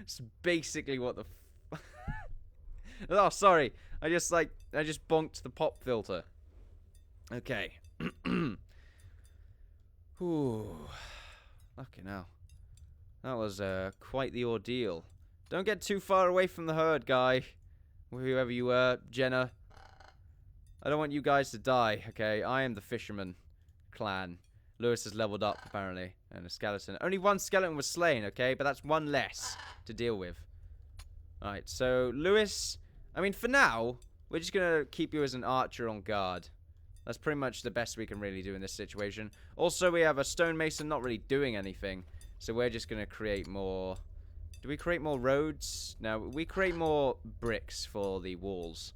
It's basically what the oh, sorry. I just bonked the pop filter. Okay. Ooh. Fucking hell. That was quite the ordeal. Don't get too far away from the herd, guy. Whoever you were, Jenna. I don't want you guys to die, okay? I am the fisherman clan. Lewis has leveled up, apparently. And a skeleton. Only one skeleton was slain, okay? But that's one less to deal with. Alright, so Lewis... I mean, for now, we're just going to keep you as an archer on guard. That's pretty much the best we can really do in this situation. Also, we have a stonemason not really doing anything. So we're just going to create more... Do we create more roads? No, we create more bricks for the walls.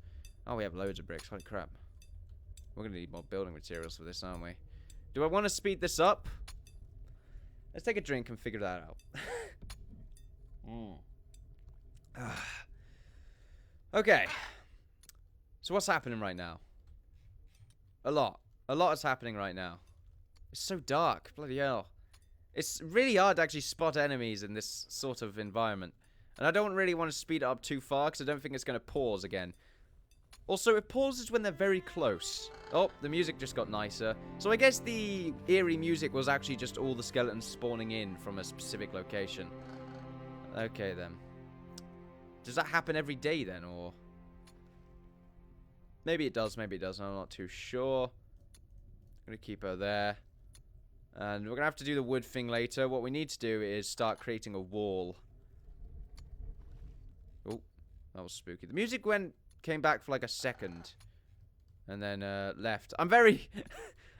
Oh, we have loads of bricks. Holy crap. We're going to need more building materials for this, aren't we? Do I want to speed this up? Let's take a drink and figure that out. Okay. So what's happening right now? A lot. A lot is happening right now. It's so dark. Bloody hell. It's really hard to actually spot enemies in this sort of environment. And I don't really want to speed it up too far because I don't think it's going to pause again. Also, it pauses when they're very close. Oh, the music just got nicer. So I guess the eerie music was actually just all the skeletons spawning in from a specific location. Okay, then. Does that happen every day, then, or... Maybe it does, maybe it doesn't. I'm not too sure. I'm going to keep her there. And we're going to have to do the wood thing later. What we need to do is start creating a wall. Oh, that was spooky. The music came back for like a second. And then left. I'm very...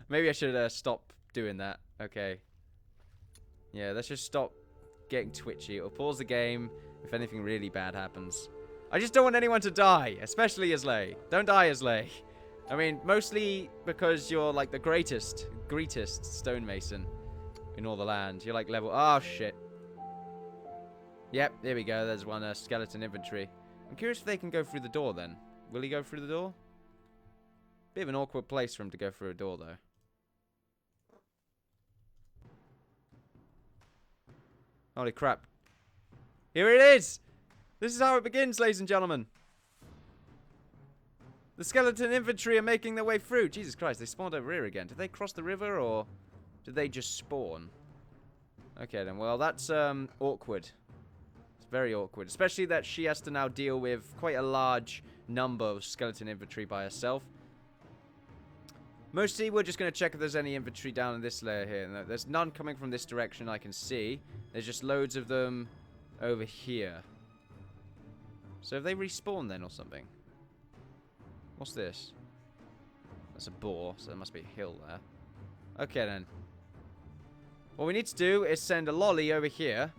Maybe I should stop doing that. Okay. Yeah, let's just stop getting twitchy. It'll pause the game if anything really bad happens. I just don't want anyone to die. Especially Islay. Don't die, Islay. I mean, mostly because you're like the greatest stonemason in all the land. You're like level... Oh, shit. Yep, there we go. There's one skeleton infantry. I'm curious if they can go through the door then. Will he go through the door? Bit of an awkward place for him to go through a door, though. Holy crap. Here it is! This is how it begins, ladies and gentlemen. The skeleton infantry are making their way through. Jesus Christ, they spawned over here again. Did they cross the river, or did they just spawn? Okay, then. Well, that's awkward. It's very awkward. Especially that she has to now deal with quite a large number of skeleton infantry by herself. Mostly, we're just going to check if there's any infantry down in this layer here. No, there's none coming from this direction I can see. There's just loads of them over here. So have they respawned then or something? What's this? That's a boar, so there must be a hill there. Okay, then. What we need to do is send a lolly over here.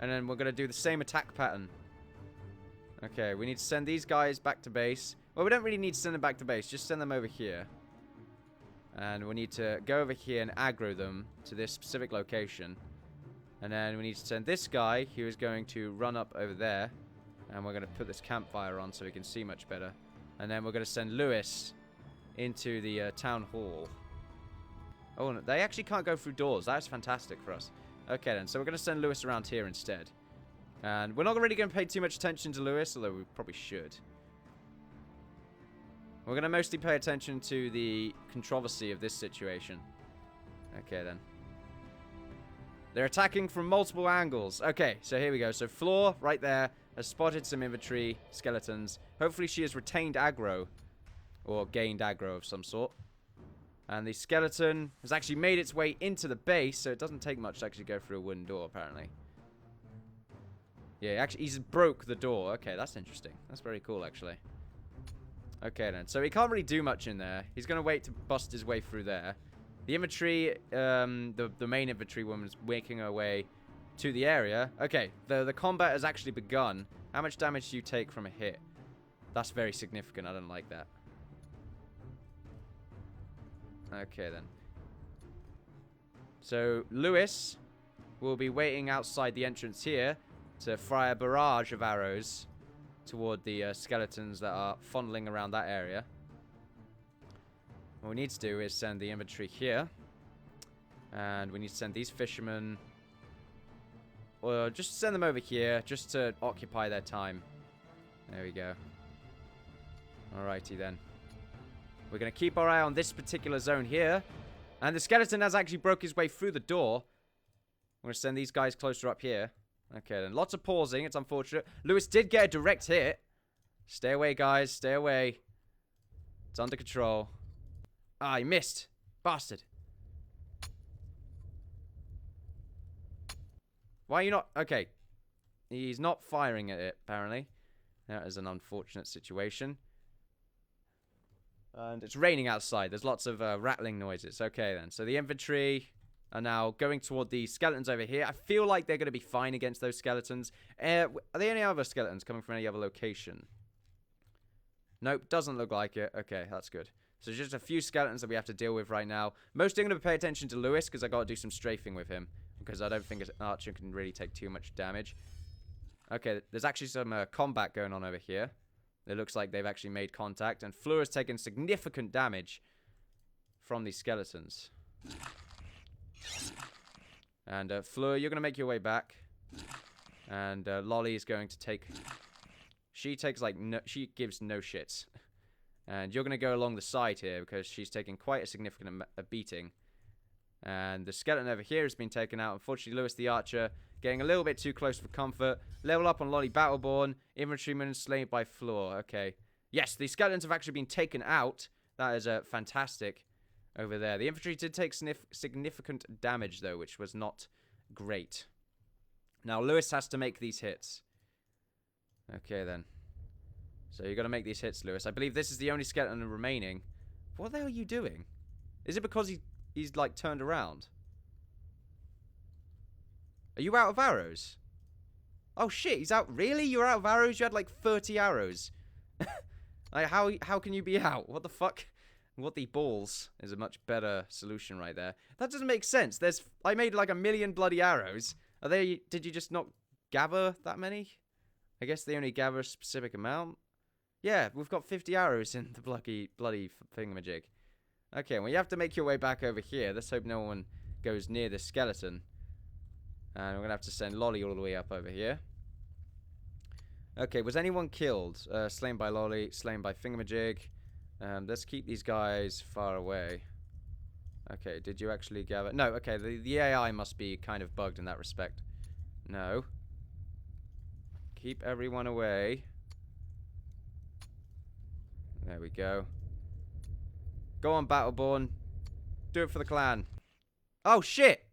And then we're going to do the same attack pattern. Okay, we need to send these guys back to base. Well, we don't really need to send them back to base. Just send them over here. And we need to go over here and aggro them to this specific location. And then we need to send this guy, who is going to run up over there. And we're going to put this campfire on so we can see much better. And then we're going to send Lewis into the town hall. Oh, no, they actually can't go through doors. That's fantastic for us. Okay, then. So we're going to send Lewis around here instead. And we're not really going to pay too much attention to Lewis, although we probably should. We're going to mostly pay attention to the controversy of this situation. Okay, then. They're attacking from multiple angles. Okay, so here we go. So Floor, right there, has spotted some infantry skeletons. Hopefully she has retained aggro. Or gained aggro of some sort. And the skeleton has actually made its way into the base, so it doesn't take much to actually go through a wooden door, apparently. Yeah, actually, he's broke the door. Okay, that's interesting. That's very cool, actually. Okay, then. So he can't really do much in there. He's going to wait to bust his way through there. The infantry, the main infantry woman's making her way to the area. Okay, the combat has actually begun. How much damage do you take from a hit? That's very significant. I don't like that. Okay, then. So, Lewis will be waiting outside the entrance here to fire a barrage of arrows toward the skeletons that are funneling around that area. What we need to do is send the infantry here. And we need to send these fishermen Or just send them over here, just to occupy their time. There we go. Alrighty then. We're going to keep our eye on this particular zone here. And the skeleton has actually broke his way through the door. I'm going to send these guys closer up here. Okay then. Lots of pausing. It's unfortunate. Lewis did get a direct hit. Stay away, guys. Stay away. It's under control. Ah, he missed. Bastard. Why are you not... Okay. He's not firing at it, apparently. That is an unfortunate situation. And it's raining outside. There's lots of rattling noises. Okay, then. So the infantry are now going toward the skeletons over here. I feel like they're going to be fine against those skeletons. Are there any other skeletons coming from any other location? Nope, doesn't look like it. Okay, that's good. So just a few skeletons that we have to deal with right now. Mostly I'm going to pay attention to Lewis because I got to do some strafing with him. Because I don't think an archer can really take too much damage. Okay, there's actually some combat going on over here. It looks like they've actually made contact. And Fleur has taken significant damage from these skeletons. And Fleur, you're going to make your way back. And Lolly is going to take... She takes like... No, she gives no shits. And you're going to go along the side here because she's taking quite a significant beating. And the skeleton over here has been taken out. Unfortunately, Lewis the Archer getting a little bit too close for comfort. Level up on Lolly Battleborn. Infantryman slain by Floor. Okay. Yes, the skeletons have actually been taken out. That is fantastic over there. The infantry did take significant damage, though, which was not great. Now, Lewis has to make these hits. Okay, then. So you're going to make these hits, Lewis. I believe this is the only skeleton remaining. What the hell are you doing? Is it because he's like turned around? Are you out of arrows? Oh shit, he's out. Really? You're out of arrows? You had like 30 arrows. Like how can you be out? What the fuck? What the balls is a much better solution right there. That doesn't make sense. I made like 1,000,000 bloody arrows. Did you just not gather that many? I guess they only gather a specific amount. Yeah, we've got 50 arrows in the bloody thingamajig. Okay, well, you have to make your way back over here. Let's hope no one goes near the skeleton. And we're going to have to send Lolly all the way up over here. Okay, was anyone killed? Slain by Lolly, slain by Thingamajig. Let's keep these guys far away. Okay, did you actually gather? No, okay, the AI must be kind of bugged in that respect. No. Keep everyone away. There we go. Go on, Battleborn. Do it for the clan. Oh, shit!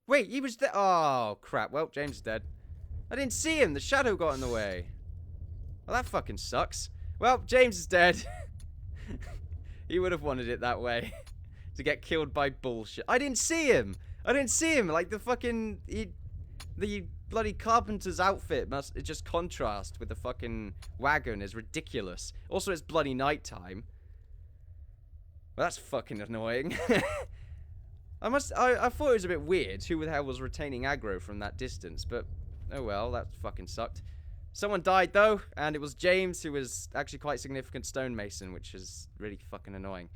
Wait, he was there. Oh, crap. Well, James is dead. I didn't see him. The shadow got in the way. Well, that fucking sucks. Well, James is dead. He would have wanted it that way. To get killed by bullshit. I didn't see him. I didn't see him. Like, the fucking... The bloody carpenter's outfit it just contrast with the fucking wagon is ridiculous. Also, it's bloody nighttime. Well, that's fucking annoying. I thought it was a bit weird who the hell was retaining aggro from that distance, but oh well, that fucking sucked. Someone died though, and it was James, who was actually quite significant stonemason, which is really fucking annoying.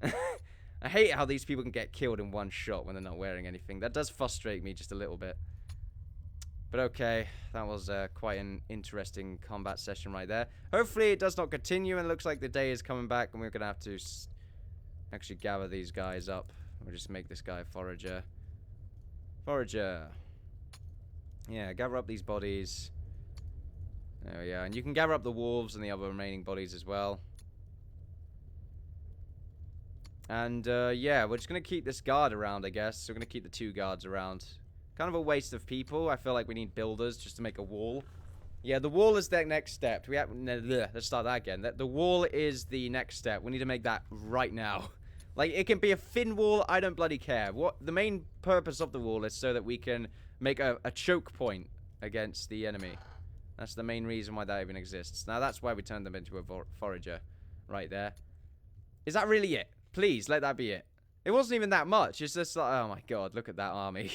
I hate how these people can get killed in one shot when they're not wearing anything. That does frustrate me just a little bit. But okay, that was quite an interesting combat session right there. Hopefully it does not continue, and it looks like the day is coming back, and we're going to have to actually gather these guys up. We'll just make this guy a forager. Forager. Yeah, gather up these bodies. There we are. And you can gather up the wolves and the other remaining bodies as well. And, yeah, we're just going to keep this guard around, I guess. So we're going to keep the 2 guards around. Kind of a waste of people. I feel like we need builders just to make a wall. Yeah, the wall is the next step. Let's start that again. The wall is the next step. We need to make that right now. Like, it can be a thin wall. I don't bloody care. The main purpose of the wall is so that we can make a choke point against the enemy. That's the main reason why that even exists. Now, that's why we turned them into a forager right there. Is that really it? Please, let that be it. It wasn't even that much. It's just like, oh my god, look at that army.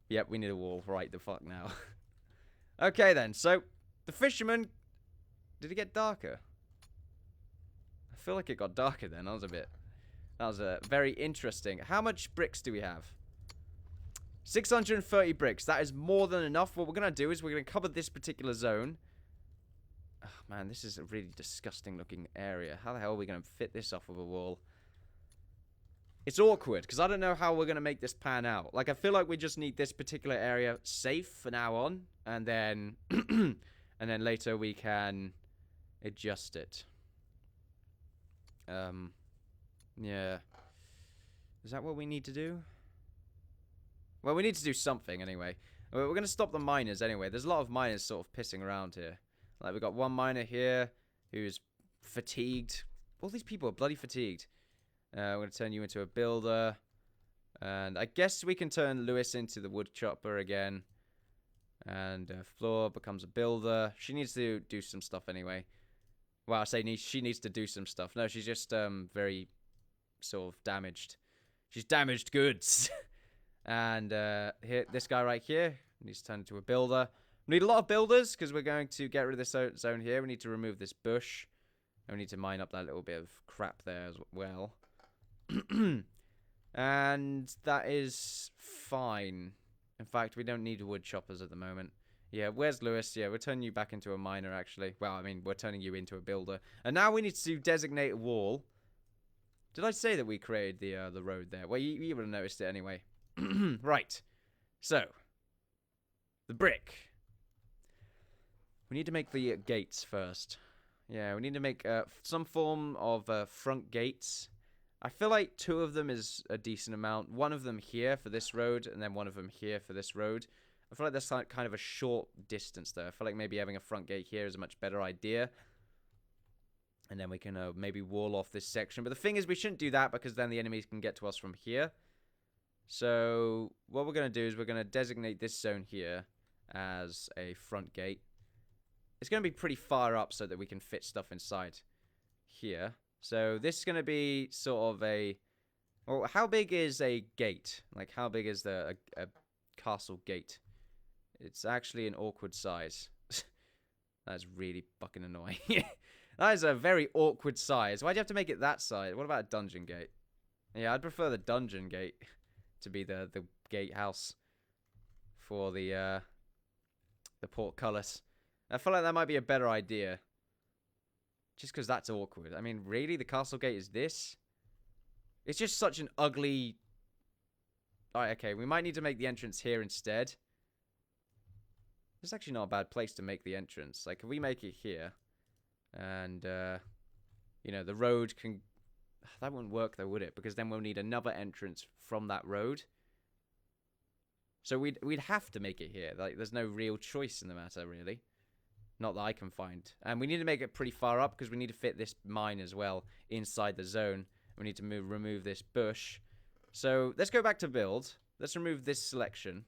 Yep, we need a wall right the fuck now. Okay, then. So, the fisherman... Did it get darker? I feel like it got darker then. That was very interesting. How much bricks do we have? 630 bricks. That is more than enough. What we're going to do is we're going to cover this particular zone. Oh, man, this is a really disgusting looking area. How the hell are we going to fit this off of a wall? It's awkward, because I don't know how we're going to make this pan out. Like, I feel like we just need this particular area safe for now on. And then, and then later we can adjust it. Yeah. Is that what we need to do? Well, we need to do something anyway. We're going to stop the miners anyway. There's a lot of miners sort of pissing around here. Like, we've got one miner here who's fatigued. All these people are bloody fatigued. We're going to turn you into a builder. And I guess we can turn Lewis into the wood chopper again. And Flora becomes a builder. She needs to do some stuff anyway. Well, I say she needs to do some stuff. No, she's just very sort of damaged. She's damaged goods. And here, this guy right here needs to turn into a builder. We need a lot of builders because we're going to get rid of this zone here. We need to remove this bush. And we need to mine up that little bit of crap there as well. And that is fine. In fact, we don't need wood choppers at the moment. Yeah, where's Lewis? Yeah, we're turning you back into a miner, actually. Well, I mean, we're turning you into a builder. And now we need to designate a wall. Did I say that we created the road there? Well, you would have noticed it anyway. Right. So, the brick. We need to make the gates first. Yeah, we need to make some form of front gates. I feel like 2 of them is a decent amount. 1 of them here for this road, and then 1 of them here for this road. I feel like that's kind of a short distance there. I feel like maybe having a front gate here is a much better idea. And then we can maybe wall off this section. But the thing is, we shouldn't do that because then the enemies can get to us from here. So what we're going to do is we're going to designate this zone here as a front gate. It's going to be pretty far up so that we can fit stuff inside here. So this is going to be sort of a... Well, how big is a gate? Like, how big is a castle gate? It's actually an awkward size. That's really fucking annoying. That is a very awkward size. Why'd you have to make it that size? What about a dungeon gate? Yeah, I'd prefer the dungeon gate to be the gatehouse for the portcullis. I feel like that might be a better idea. Just because that's awkward. I mean, really? The castle gate is this? It's just such an ugly... Alright, okay. We might need to make the entrance here instead. It's actually not a bad place to make the entrance. Like, if we make it here... And, you know, the road can... That wouldn't work, though, would it? Because then we'll need another entrance from that road. So we'd have to make it here. Like, there's no real choice in the matter, really. Not that I can find. And we need to make it pretty far up because we need to fit this mine as well inside the zone. We need to remove this bush. So let's go back to build. Let's remove this selection.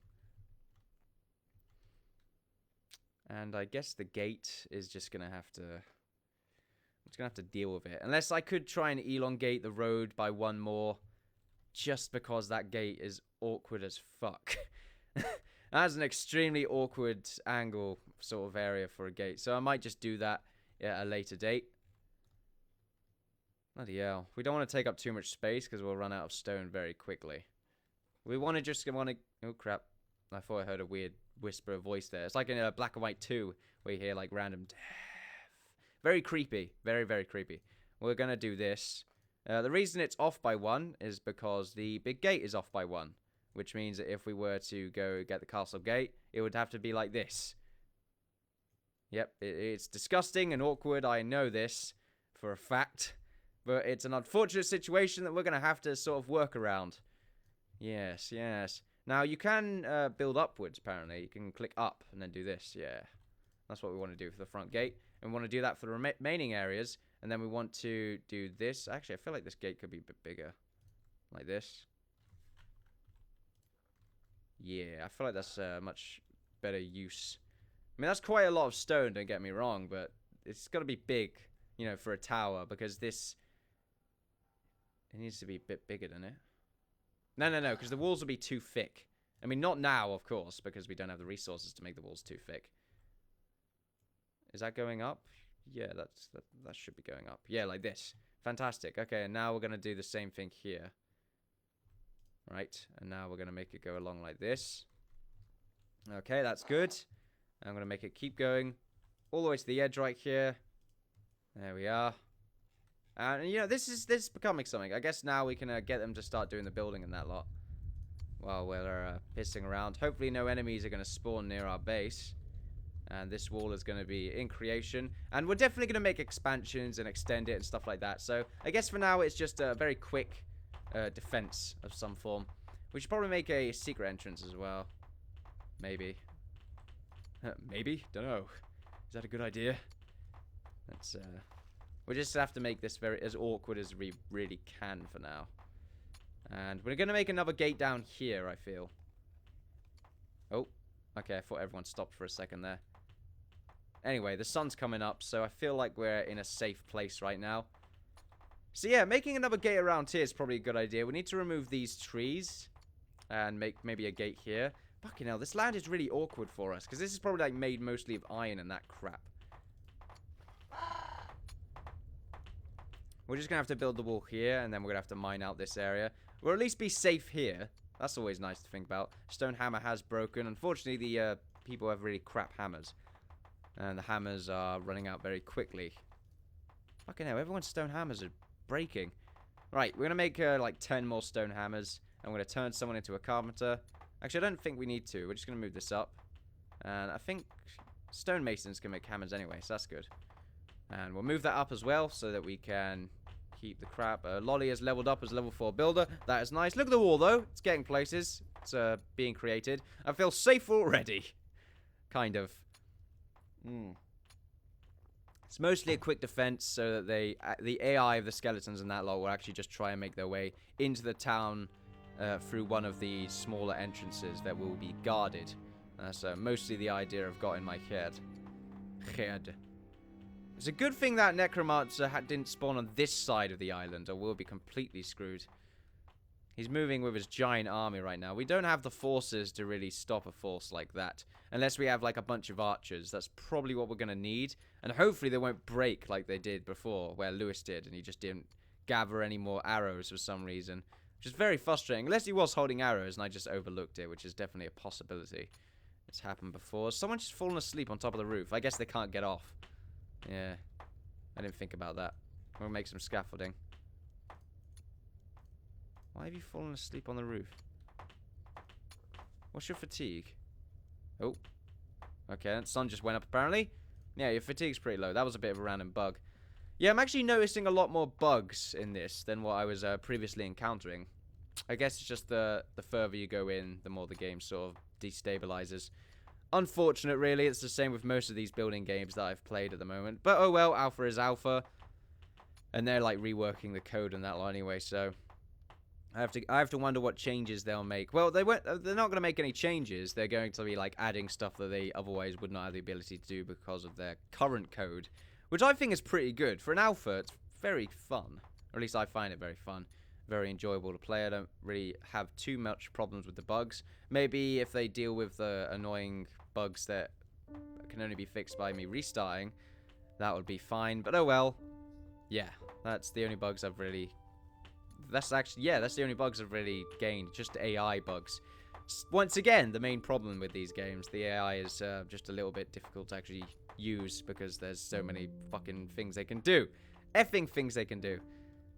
And I guess the gate is just going to have to... I'm just going to have to deal with it. Unless I could try and elongate the road by 1 more. Just because that gate is awkward as fuck. That's an extremely awkward angle sort of area for a gate. So I might just do that at a later date. Bloody hell. We don't want to take up too much space because we'll run out of stone very quickly. We want to oh crap. I thought I heard a weird whisper of voice there. It's like in Black and White 2 where you hear like random death. Very creepy. Very, very creepy. We're going to do this. The reason it's off by 1 is because the big gate is off by 1. Which means that if we were to go get the castle gate, it would have to be like this. Yep, it's disgusting and awkward. I know this for a fact. But it's an unfortunate situation that we're going to have to sort of work around. Yes, yes. Now, you can build upwards, apparently. You can click up and then do this. Yeah, that's what we want to do for the front gate. And we want to do that for the remaining areas. And then we want to do this. Actually, I feel like this gate could be a bit bigger. Like this. Yeah, I feel like that's much better use. I mean, that's quite a lot of stone, don't get me wrong, but it's got to be big, you know, for a tower, because this... It needs to be a bit bigger, doesn't it? No, because the walls will be too thick. I mean, not now, of course, because we don't have the resources to make the walls too thick. Is that going up? Yeah, that should be going up. Yeah, like this. Fantastic. Okay, and now we're going to do the same thing here. Right, and now we're going to make it go along like this. Okay, that's good. I'm going to make it keep going all the way to the edge right here. There we are. And, you know, this is becoming something. I guess now we can get them to start doing the building and that lot while we're pissing around. Hopefully no enemies are going to spawn near our base. And this wall is going to be in creation. And we're definitely going to make expansions and extend it and stuff like that. So I guess for now it's just a very quick defense of some form. We should probably make a secret entrance as well. Maybe. Maybe? Don't know. Is that a good idea? Let's, we just have to make this as awkward as we really can for now. And we're going to make another gate down here, I feel. Oh. Okay, I thought everyone stopped for a second there. Anyway, the sun's coming up, so I feel like we're in a safe place right now. So yeah, making another gate around here is probably a good idea. We need to remove these trees and make maybe a gate here. Fucking hell, this land is really awkward for us, because this is probably like made mostly of iron and that crap. We're just going to have to build the wall here, and then we're going to have to mine out this area. We'll at least be safe here. That's always nice to think about. Stone hammer has broken. Unfortunately, the people have really crap hammers. And the hammers are running out very quickly. Fucking hell, everyone's stone hammers are breaking. Right, we're going to make like 10 more stone hammers. And we're going to turn someone into a carpenter. Actually, I don't think we need to. We're just going to move this up. And I think stone masons can make hammers anyway, so that's good. And we'll move that up as well so that we can keep the crap. Lolly has leveled up as level 4 builder. That is nice. Look at the wall, though. It's getting places. It's being created. I feel safe already. Kind of. It's mostly a quick defense so that the AI of the skeletons and that lot will actually just try and make their way into the town through one of the smaller entrances that will be guarded. That's mostly the idea I've got in my head. It's a good thing that Necromancer didn't spawn on this side of the island, or we'll be completely screwed. He's moving with his giant army right now. We don't have the forces to really stop a force like that. Unless we have, like, a bunch of archers. That's probably what we're going to need. And hopefully they won't break like they did before, where Lewis did, and he just didn't gather any more arrows for some reason. Which is very frustrating. Unless he was holding arrows and I just overlooked it, which is definitely a possibility. It's happened before. Someone's just fallen asleep on top of the roof. I guess they can't get off. Yeah. I didn't think about that. We'll make some scaffolding. Why have you fallen asleep on the roof? What's your fatigue? Oh. Okay, that sun just went up apparently. Yeah, your fatigue's pretty low. That was a bit of a random bug. Yeah, I'm actually noticing a lot more bugs in this than what I was previously encountering. I guess it's just the further you go in, the more the game sort of destabilizes. Unfortunate, really. It's the same with most of these building games that I've played at the moment. But oh well, alpha is alpha. And they're like reworking the code and that lot anyway, so I have to wonder what changes they'll make. Well, they're not going to make any changes. They're going to be like adding stuff that they otherwise would not have the ability to do because of their current code, which I think is pretty good. For an alpha, it's very fun. Or at least I find it very fun. Very enjoyable to play. I don't really have too much problems with the bugs. Maybe if they deal with the annoying bugs that can only be fixed by me restarting, that would be fine. But oh well. Yeah, that's the only bugs I've really... That's the only bugs I've really gained. Just AI bugs. Once again, the main problem with these games, the AI is just a little bit difficult to actually use because there's so many fucking things they can do. Effing things they can do.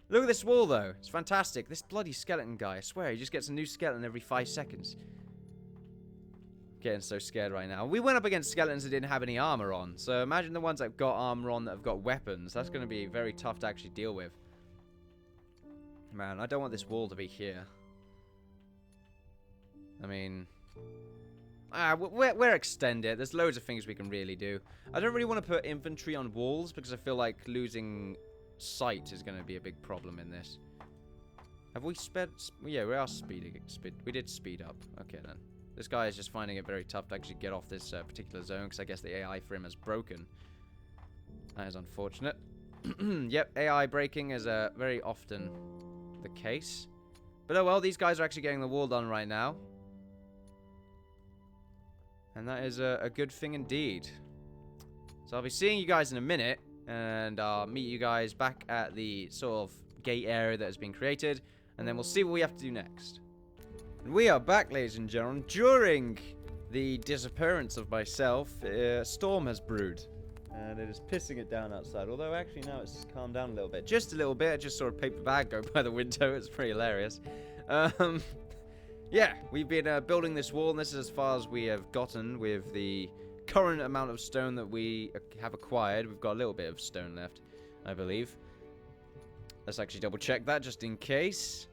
Look at this wall, though. It's fantastic. This bloody skeleton guy, I swear, he just gets a new skeleton every 5 seconds. Getting so scared right now. We went up against skeletons that didn't have any armor on. So imagine the ones that have got armor on that have got weapons. That's going to be very tough to actually deal with. Man, I don't want this wall to be here. I mean... we're extended. There's loads of things we can really do. I don't really want to put infantry on walls because I feel like losing sight is going to be a big problem in this. Have we sped... Yeah, we are speeding. We did speed up. Okay, then. This guy is just finding it very tough to actually get off this particular zone because I guess the AI for him has broken. That is unfortunate. Yep, AI breaking is very often the case. But oh well, these guys are actually getting the wall done right now. And that is a good thing indeed. So I'll be seeing you guys in a minute. And I'll meet you guys back at the sort of gate area that has been created. And then we'll see what we have to do next. We are back, ladies and gentlemen. During the disappearance of myself, a storm has brewed. And it is pissing it down outside. Although, actually, now it's calmed down a little bit. Just a little bit. I just saw a paper bag go by the window. It's pretty hilarious. Yeah, we've been building this wall, and this is as far as we have gotten with the current amount of stone that we have acquired. We've got a little bit of stone left, I believe. Let's actually double check that just in case.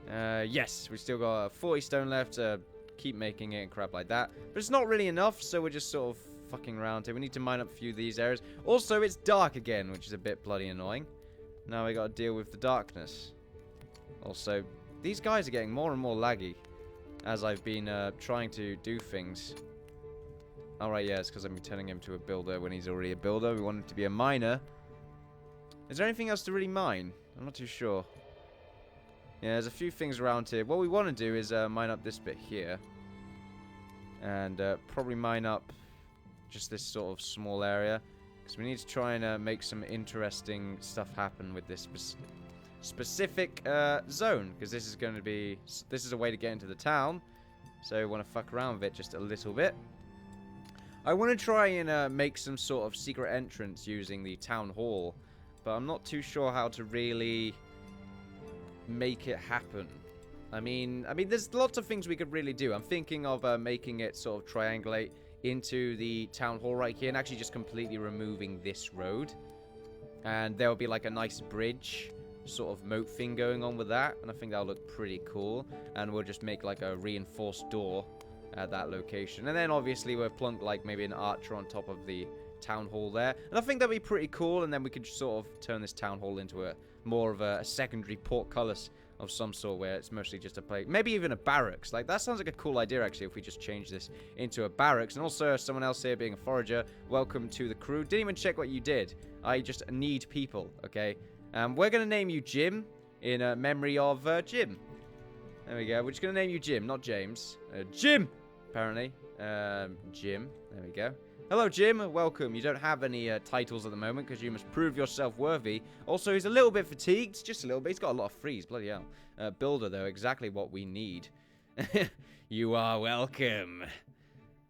Yes, we've still got 40 stone left to keep making it and crap like that. But it's not really enough, so we're just sort of fucking around here. We need to mine up a few of these areas. Also, it's dark again, which is a bit bloody annoying. Now we got to deal with the darkness. Also, these guys are getting more and more laggy as I've been trying to do things. Alright, yeah, it's because I've been turning him to a builder when he's already a builder. We want him to be a miner. Is there anything else to really mine? I'm not too sure. Yeah, there's a few things around here. What we want to do is mine up this bit here. And probably mine up just this sort of small area. Because we need to try and make some interesting stuff happen with this specific zone. Because this is going to be... This is a way to get into the town. So we want to fuck around with it just a little bit. I want to try and make some sort of secret entrance using the town hall. But I'm not too sure how to really make it happen. I mean, there's lots of things we could really do. I'm thinking of making it sort of triangulate into the town hall right here and actually just completely removing this road. And there will be like a nice bridge sort of moat thing going on with that. And I think that'll look pretty cool. And we'll just make like a reinforced door at that location. And then obviously we'll plunk like maybe an archer on top of the town hall there. And I think that'd be pretty cool. And then we could sort of turn this town hall into a more of a secondary portcullis of some sort where it's mostly just a place. Maybe even a barracks. Like, that sounds like a cool idea, actually, if we just change this into a barracks. And also, someone else here being a forager, welcome to the crew. Didn't even check what you did. I just need people, okay? We're going to name you Jim in memory of Jim. There we go. We're just going to name you Jim, not James. Jim, apparently. Jim. There we go. Hello, Jim. Welcome. You don't have any titles at the moment because you must prove yourself worthy. Also, he's a little bit fatigued. Just a little bit. He's got a lot of freeze. Bloody hell. Builder, though. Exactly what we need. You are welcome.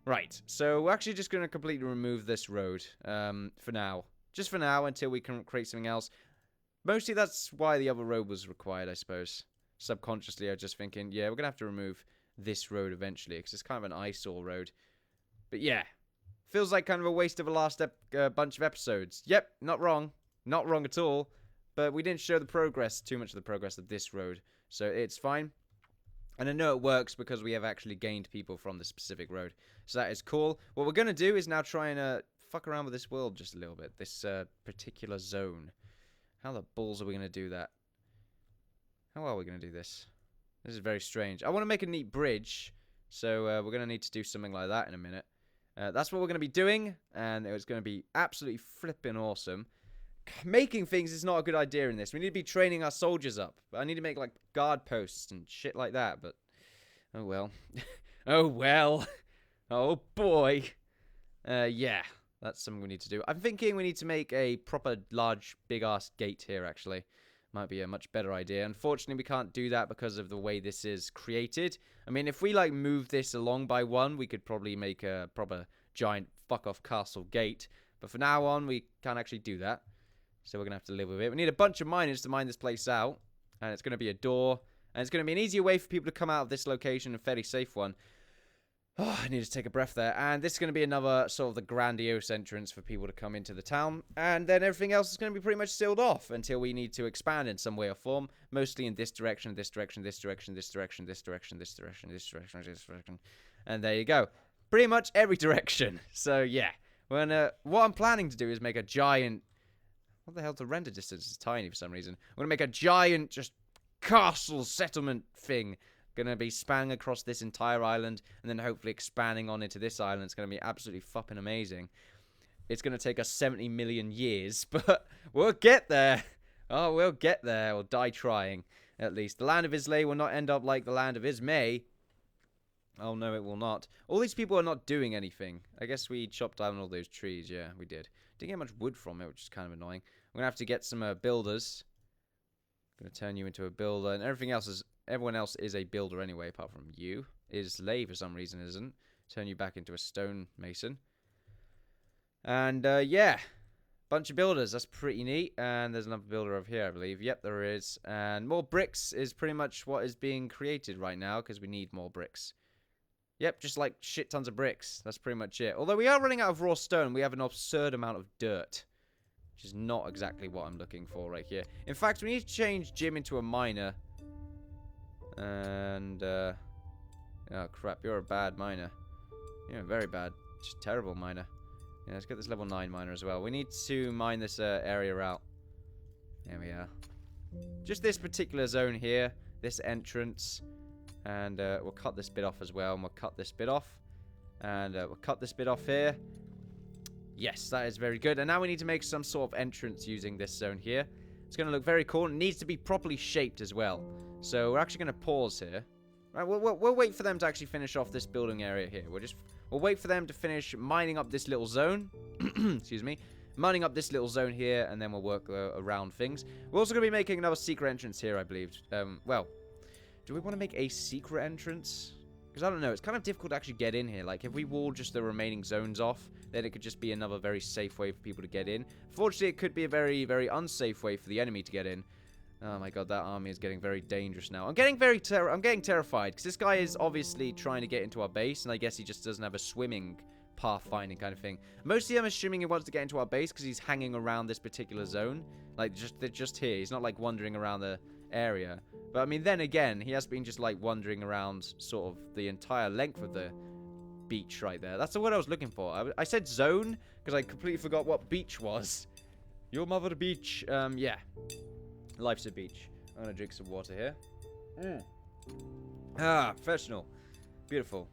Right. So, we're actually just going to completely remove this road for now. Just for now until we can create something else. Mostly that's why the other road was required, I suppose. Subconsciously, I was just thinking, yeah, we're going to have to remove this road eventually because it's kind of an eyesore road. But yeah. Feels like kind of a waste of a last bunch of episodes. Yep, not wrong. Not wrong at all. But we didn't show the progress, too much of the progress of this road. So it's fine. And I know it works because we have actually gained people from the specific road. So that is cool. What we're going to do is now try and fuck around with this world just a little bit. This particular zone. How the balls are we going to do that? How are we going to do this? This is very strange. I want to make a neat bridge. So we're going to need to do something like that in a minute. That's what we're going to be doing, and it's going to be absolutely flipping awesome. Making things is not a good idea in this. We need to be training our soldiers up. I need to make, like, guard posts and shit like that, but... Oh, well. Oh, well. Oh, boy. Yeah, that's something we need to do. I'm thinking we need to make a proper, large, big-ass gate here, actually. Might be a much better idea. Unfortunately, we can't do that because of the way this is created. I mean, if we, like, move this along by one, we could probably make a proper giant fuck-off castle gate. But for now on, we can't actually do that. So we're going to have to live with it. We need a bunch of miners to mine this place out. And it's going to be a door. And it's going to be an easier way for people to come out of this location, a fairly safe one. Oh, I need to take a breath there. And this is going to be another sort of the grandiose entrance for people to come into the town. And then everything else is going to be pretty much sealed off until we need to expand in some way or form. Mostly in this direction, this direction, this direction, this direction, this direction, this direction, this direction, this direction. And there you go. Pretty much every direction. So, yeah. What I'm planning to do is make a giant... What the hell? The render distance is tiny for some reason. I'm going to make a giant, just castle settlement thing. Going to be spanning across this entire island and then hopefully expanding on into this island. It's going to be absolutely fucking amazing. It's going to take us 70 million years, but we'll get there. Oh, we'll get there. We'll die trying, at least. The land of Islay will not end up like the land of Ismay. Oh, no, it will not. All these people are not doing anything. I guess we chopped down all those trees. Yeah, we did. Didn't get much wood from it, which is kind of annoying. I'm going to have to get some builders. Going to turn you into a builder, and everything else is everyone else is a builder anyway, apart from you. Islay, for some reason, isn't. Turn you back into a stone mason. And, yeah. Bunch of builders. That's pretty neat. And there's another builder over here, I believe. Yep, there is. And more bricks is pretty much what is being created right now, because we need more bricks. Yep, just like shit tons of bricks. That's pretty much it. Although we are running out of raw stone, we have an absurd amount of dirt. Which is not exactly what I'm looking for right here. In fact, we need to change Jim into a miner. And, oh crap, you're a bad miner. You're a very bad, just terrible miner. Yeah, let's get this level 9 miner as well. We need to mine this area out. There we are. Just this particular zone here. This entrance. And we'll cut this bit off as well. And we'll cut this bit off. And we'll cut this bit off here. Yes, that is very good. And now we need to make some sort of entrance using this zone here. It's going to look very cool. It needs to be properly shaped as well. So we're actually going to pause here. Right, we'll wait for them to actually finish off this building area here. We'll wait for them to finish mining up this little zone. Excuse me. Mining up this little zone here, and then we'll work around things. We're also going to be making another secret entrance here, I believe. Well, do we want to make a secret entrance? Because I don't know. It's kind of difficult to actually get in here. Like, if we wall just the remaining zones off, then it could just be another very safe way for people to get in. Fortunately, it could be a very, very unsafe way for the enemy to get in. Oh my god, that army is getting very dangerous now. I'm getting terrified, because this guy is obviously trying to get into our base, and I guess he just doesn't have a swimming pathfinding kind of thing. Mostly I'm assuming he wants to get into our base because he's hanging around this particular zone. Like, they're just here. He's not, like, wandering around the area. But, I mean, then again, he has been just, like, wandering around sort of the entire length of the beach right there. That's the word I was looking for. I said zone because I completely forgot what beach was. Your mother beach. Yeah. Life's a beach. I'm going to drink some water here. Ah, professional. Beautiful.